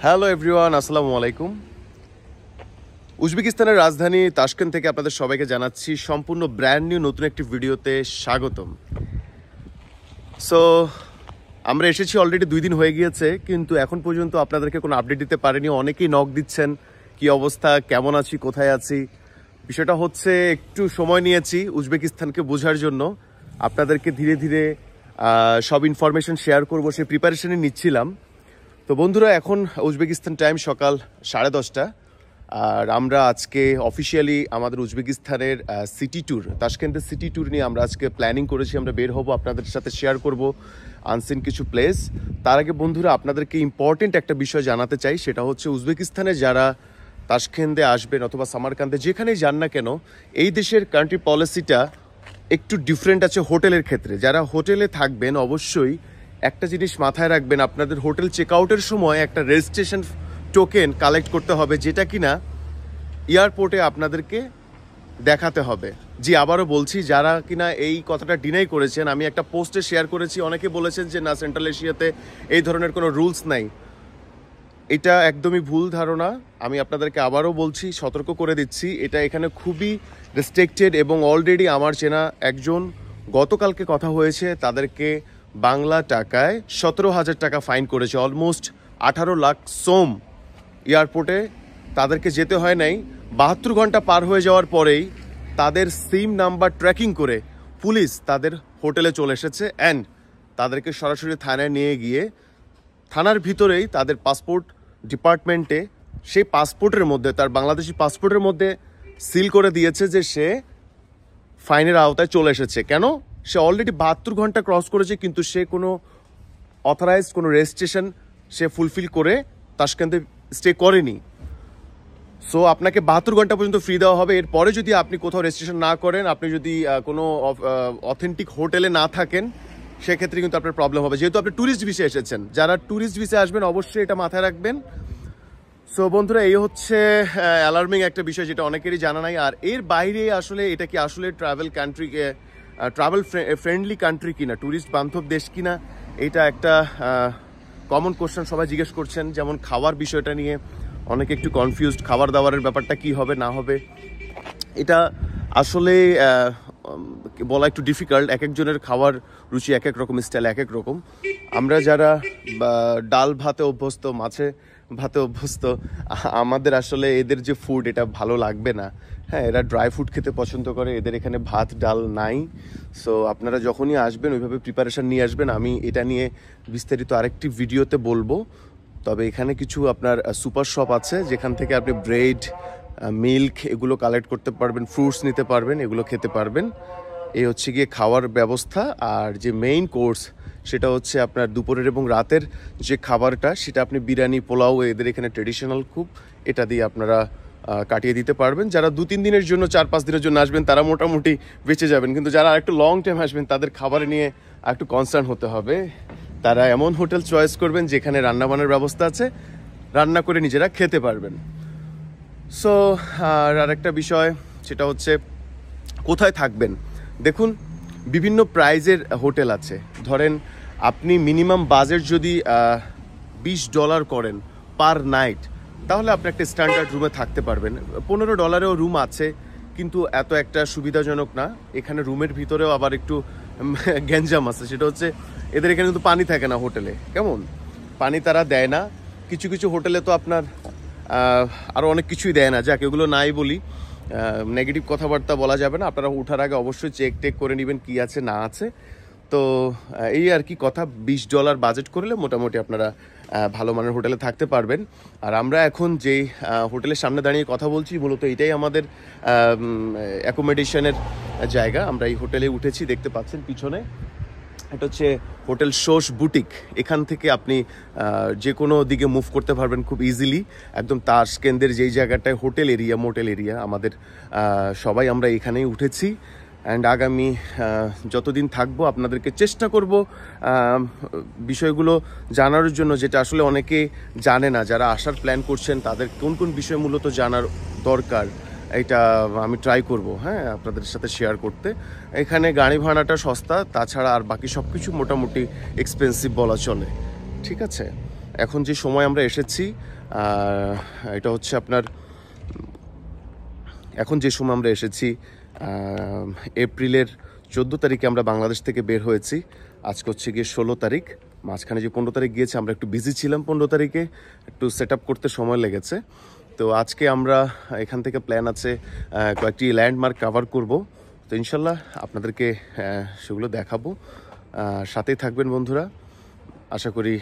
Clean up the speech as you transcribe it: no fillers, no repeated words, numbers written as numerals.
Hello everyone, আসসালামু আলাইকুম। উজবেকিস্তানের রাজধানী তাশকেন্ত থেকে আপনাদের সবাইকে জানাচ্ছি সম্পূর্ণ ব্র্যান্ড নিউ নতুন একটি ভিডিওতে স্বাগতম। সো আমরা এসেছি অলরেডি 2 দিন হয়ে গিয়েছে, কিন্তু এখন পর্যন্ত আপনাদেরকে কোনো আপডেট দিতে পারিনি। অনেকেই নক দিচ্ছেন কি অবস্থা, কেমন আছি, কোথায় আছি। বিষয়টা হচ্ছে একটু সময় নিয়েছি উজবেকিস্তানকে বোঝার জন্য, আপনাদেরকে ধীরে ধীরে সব ইনফরমেশন শেয়ার করবো, সেই প্রিপারেশনই নিচ্ছিলাম। তো বন্ধুরা, এখন উজবেকিস্তান টাইম সকাল 10:30, আর আমরা আজকে অফিসিয়ালি আমাদের উজবেকিস্তানের সিটি ট্যুর, তাশকেন্তের সিটি ট্যুর নিয়ে আমরা আজকে প্ল্যানিং করেছি। আমরা বের হব, আপনাদের সাথে শেয়ার করব আনসিন কিছু প্লেস। তার আগে বন্ধুরা, আপনাদেরকে ইম্পর্টেন্ট একটা বিষয় জানাতে চাই, সেটা হচ্ছে উজবেকিস্তানে যারা তাশকেন্তে আসবেন অথবা সামারকান্দে যেখানেই যান না কেন, এই দেশের কান্ট্রি পলিসিটা একটু ডিফারেন্ট আছে হোটেলের ক্ষেত্রে। যারা হোটেলে থাকবেন অবশ্যই একটা জিনিস মাথায় রাখবেন, আপনাদের হোটেল চেক আউটের সময় একটা রেজিস্ট্রেশন টোকেন কালেক্ট করতে হবে, যেটা কিনা এয়ারপোর্টে আপনাদেরকে দেখাতে হবে। জি, আবারও বলছি, যারা কিনা এই কথাটা ডিনাই করেছেন, আমি একটা পোস্টে শেয়ার করেছি, অনেকে বলেছেন যে না, সেন্ট্রাল এশিয়াতে এই ধরনের কোনো রুলস নাই। এটা একদমই ভুল ধারণা। আমি আপনাদেরকে আবারও বলছি, সতর্ক করে দিচ্ছি, এটা এখানে খুবই রেস্ট্রিক্টেড। এবং অলরেডি আমার চেনা একজন গতকালকে কথা হয়েছে, তাদেরকে বাংলা টাকায় 17,000 টাকা ফাইন করেছে, অলমোস্ট 18 লাখ সোম। এয়ারপোর্টে তাদেরকে যেতে হয় নাই, 72 ঘন্টা পার হয়ে যাওয়ার পরেই তাদের সিম নাম্বার ট্র্যাকিং করে পুলিশ তাদের হোটেলে চলে এসেছে অ্যান্ড তাদেরকে সরাসরি থানায় নিয়ে গিয়ে থানার ভিতরেই তাদের পাসপোর্ট ডিপার্টমেন্টে সেই পাসপোর্টের মধ্যে, তার বাংলাদেশি পাসপোর্টের মধ্যে সিল করে দিয়েছে যে সে ফাইনের আওতায় চলে এসেছে। কেন? সে অলরেডি 72 ঘন্টা ক্রস করেছে, কিন্তু সে কোনো অথরাইজড কোনো রেজিস্ট্রেশন সে ফুলফিল করে তাশকেন্তে স্টে করেনি। সো আপনাকে 72 ঘন্টা পর্যন্ত ফ্রি দেওয়া হবে। এরপরে যদি আপনি কোথাও রেজিস্ট্রেশন না করেন, আপনি যদি কোনো অথেন্টিক হোটেলে না থাকেন, সেক্ষেত্রে কিন্তু আপনার প্রবলেম হবে, যেহেতু আপনি ট্যুরিস্ট ভিসে এসেছেন। যারা ট্যুরিস্ট ভিসে আসবেন অবশ্যই এটা মাথায় রাখবেন। সো বন্ধুরা, এই হচ্ছে অ্যালার্মিং একটা বিষয়, যেটা অনেকেরই জানা নাই। আর এর বাইরে আসলে এটা কি আসলে ট্রাভেল ফ্রেন্ডলি কান্ট্রি কিনা, ট্যুরিস্ট বান্ধব দেশ কিনা, এটা একটা কমন কোশ্চেন সবাই জিজ্ঞেস করছেন। যেমন খাওয়ার বিষয়টা নিয়ে অনেকে একটু কনফিউজড, খাবার দাবারের ব্যাপারটা কি হবে না হবে, এটা আসলে বলা একটু ডিফিকাল্ট। এক একজনের খাওয়ার রুচি এক এক রকম, স্টাইল এক এক রকম। আমরা যারা ডাল ভাতে অভ্যস্ত, মাছে ভাতে অভ্যস্ত, আমাদের আসলে এদের যে ফুড, এটা ভালো লাগবে না। হ্যাঁ, এরা ড্রাই ফুড খেতে পছন্দ করে, এদের এখানে ভাত ডাল নাই। সো আপনারা যখনই আসবেন ওইভাবে প্রিপারেশান নিয়ে আসবেন। আমি এটা নিয়ে বিস্তারিত আরেকটি ভিডিওতে বলবো। তবে এখানে কিছু আপনার সুপার শপ আছে, যেখান থেকে আপনি ব্রেড, মিল্ক এগুলো কালেক্ট করতে পারবেন, ফ্রুটস নিতে পারবেন, এগুলো খেতে পারবেন। এই হচ্ছে গিয়ে খাওয়ার ব্যবস্থা। আর যে মেইন কোর্স, সেটা হচ্ছে আপনার দুপুরের এবং রাতের যে খাবারটা, সেটা আপনি বিরিয়ানি, পোলাও, এদের এখানে ট্রেডিশনাল খুব, এটা দিয়ে আপনারা কাটিয়ে দিতে পারবেন। যারা 2-3 দিনের জন্য, 4-5 দিনের জন্য আসবেন, তারা মোটামুটি বেঁচে যাবেন। কিন্তু যারা একটু লং টাইম আসবেন, তাদের খাবার নিয়ে একটু কনসার্ন হতে হবে। তারা এমন হোটেল চয়েস করবেন যেখানে রান্নাবান্নার ব্যবস্থা আছে, রান্না করে নিজেরা খেতে পারবেন। সো আর একটা বিষয়, সেটা হচ্ছে কোথায় থাকবেন। দেখুন, বিভিন্ন প্রাইজের হোটেল আছে। ধরেন আপনি মিনিমাম বাজেট যদি $20 করেন পার নাইট, তাহলে আপনি একটা স্ট্যান্ডার্ড রুমে থাকতে পারবেন। $15 রুম আছে, কিন্তু এত একটা সুবিধাজনক না। এখানে রুমের ভিতরেও আবার একটু গ্যাঞ্জাম আছে। সেটা হচ্ছে এদের এখানে কিন্তু পানি থাকে না হোটেলে। কেমন পানি তারা দেয় না। কিছু কিছু হোটেলে তো আপনার আরও অনেক কিছুই দেয় না। যাক, এগুলো নাই বলি, নেগেটিভ কথাবার্তা বলা যাবে না। আপনারা ওঠার আগে অবশ্যই চেক করে নেবেন কি আছে না আছে। তো এই আর কি কথা। $20 বাজেট করলে মোটামুটি আপনারা ভালো মানের হোটেলে থাকতে পারবেন। আর আমরা এখন যেই হোটেলের সামনে দাঁড়িয়ে কথা বলছি, মূলত এটাই আমাদের অ্যাকোমোডেশনের জায়গা। আমরা এই হোটেলে উঠেছি, দেখতে পাচ্ছেন পিছনে। এটা হচ্ছে হোটেল শোষ বুটিক। এখান থেকে আপনি যে কোনো দিকে মুভ করতে পারবেন খুব ইজিলি। একদম তাশকেন্দের যেই জায়গাটায় হোটেল এরিয়া, মোটেল এরিয়া, আমাদের সবাই আমরা এখানেই উঠেছি। অ্যান্ড আগামী যতদিন থাকবো আপনাদেরকে চেষ্টা করব বিষয়গুলো জানার জন্য, যেটা আসলে অনেকে জানে না। যারা আসার প্ল্যান করছেন, তাদের কোন কোন বিষয় মূলত জানার দরকার, এটা আমি ট্রাই করব, হ্যাঁ, আপনাদের সাথে শেয়ার করতে। এখানে গাড়ি ভাড়াটা সস্তা, তাছাড়া আর বাকি সব কিছু মোটামুটি এক্সপেন্সিভ বলা চলে। ঠিক আছে। এখন যে সময় আমরা এসেছি এটা হচ্ছে আপনার এখন যে সময় আমরা এসেছি এপ্রিলের 14 তারিখে আমরা বাংলাদেশ থেকে বের হয়েছি। আজকে হচ্ছে গিয়ে 16 তারিখ, মাঝখানে যে 15 তারিখ গিয়েছে আমরা একটু বিজি ছিলাম, 15 তারিখে একটু সেট আপ করতে সময় লেগেছে। তো আজকে আমরা এখান থেকে প্ল্যান আছে কয়েকটি ল্যান্ডমার্ক কাভার করব। তো ইনশাল্লাহ আপনাদেরকে সেগুলো দেখাবো, সাথেই থাকবেন বন্ধুরা। আশা করি